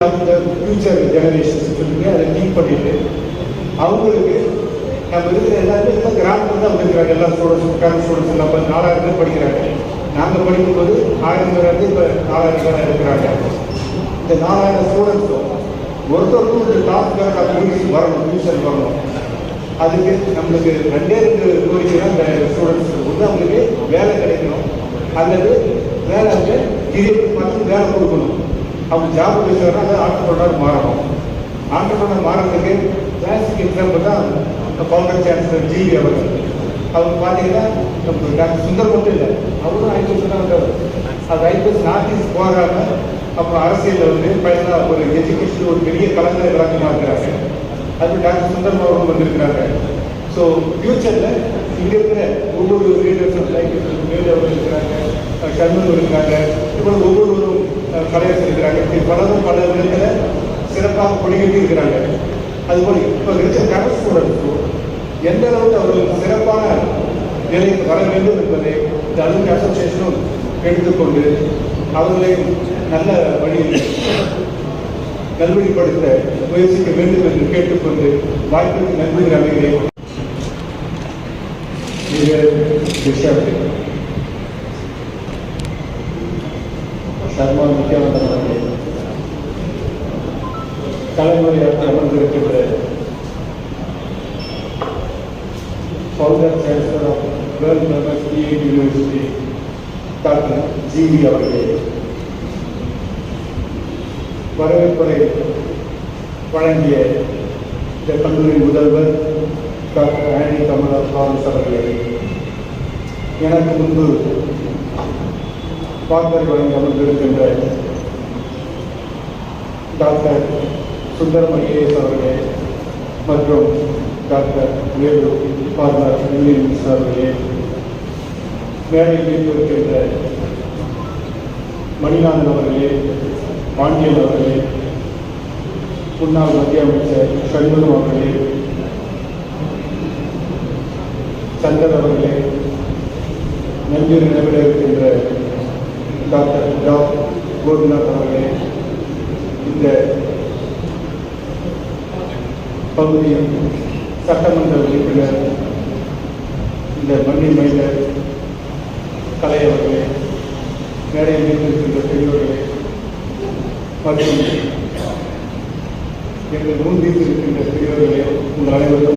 அந்த future generations சொல்லுங்க அதை டீம் பண்ணிட்டு அவங்களுக்கு நம்ம இருக்கிற எல்லாருமே எல்லாம் கிராமத்தில் தான் இருக்கிறாங்க. எல்லா ஸ்டூடெண்ட்ஸ் கரண்ட் ஸ்டூடெண்ட்ஸ் எல்லாம் 4000 பேர் படிக்கிறாங்க. நாங்கள் படிக்கும்போது 1000 பேர் வந்து இப்போ 4000 பேர் இருக்கிறாங்க. இந்த 4000 ஸ்டூடெண்ட்ஸும் ஒருத்தருக்கும் ஒரு டாஸ்க்காக வரணும், ஃபியூச்சர் வரணும். அதுக்கு நம்மளுக்கு 2 கோரிக்கை தான் இந்த ஸ்டூடெண்ட்ஸ் வந்து அவங்களுக்கு வேலை கிடைக்கணும், அல்லது வேலை வந்து இது பார்த்து வேலை கொடுக்கணும். அவங்க ஜாப் பேசுகிறோன்னா அதை ஆண்டர்ப்ரனர் மாறணும். ஆண்டர்ப்ரனர் மாறதுக்கு கிளாசிக் எக்ஸாம்பிள் தான் ஃபவுண்டர் சான்சலர் ஜிவி அவர்கள். அவங்க பார்த்தீங்கன்னா நம்ம டாக்டர் சுந்தர் மட்டும் இல்லை, அவரும் ஐபிஎஸ் தான் வந்தார். அது ஐபிஎஸ் நார்த் ஈஸ்ட் போகாம அப்புறம் அரசியலில் வந்து ஃபைனலாக ஒரு எஜுகேஷன் ஒரு பெரிய கலங்கரை விளக்கமாக இருக்கிறாங்க. அது டாக்டர் சுந்தரம் அவர்களும் வந்திருக்கிறாங்க. ஸோ ஃபியூச்சரில் இங்கே இருக்கிற ஒவ்வொரு லீடர்ஸும் மேலே அவர் இருக்கிறாங்க, கண்ணூர் இருக்கிறாங்க, இவ்வளோ ஒவ்வொருவரும் கலையரசு இருக்கிறாங்க. இப்படி பலரும் பல விதத்தில் சிறப்பாக கொடிகட்டி இருக்கிறாங்க. அதுபோல் இப்போ இருக்கிற கரண்ட் ஸ்டூடெண்ட்ஸும் எந்த அளவுக்கு அவர்கள் சிறப்பான நிலைக்கு வர வேண்டும் என்பதை இந்த அலுவலக அசோசியேஷனும் எடுத்துக்கொண்டு அவர்களை நல்ல வழியில் நல்வழிப்படுத்த முயற்சிக்க வேண்டும் என்று கேட்டுக்கொண்டு வாய்ப்புக்கு நன்றி அமைகிறேன். சர்மா நித்யானந்தன் அவர்களே, தலைமுறையாக அமர்ந்திருக்கின்ற founder chancellor of world members university doctor GV அவர்களே, வரவேற்புரை வழங்கிய இந்த கல்லூரி முதல்வர் டாக்டர் ஆனி கமலா லாரன்ஸ் அவர்களே, எனக்கு முன்பு வாக்குரை வழங்கி அமர்ந்திருக்கின்ற டாக்டர் சுந்தரம் ஐஏஎஸ் அவர்களே மற்றும் டாக்டர் வேலு ஃபாதர் மிஸ் அவர்களே, மேடையில் இருக்கின்ற மணிநாதன் அவர்களே, பாண்டியன் அவர்களே, முன்னாள் மத்திய அமைச்சர் சண்முகம் அவர்களே, சங்கர் அவர்களே, நெஞ்சூர் நிலவில் இருக்கின்ற டாக்டர் கோபிநாத் அவர்களே, இந்த பகுதியின் சட்டமன்ற உறுப்பினர் இந்த மண்ணின் மைந்தர் கலை அவர்களே, மேடையில் இருக்கின்ற பெரியோர்களே மற்றும் எங்கள் முன்வீட்டில் இருக்கின்ற பெரியோர்களே, உங்கள் அனைவரும்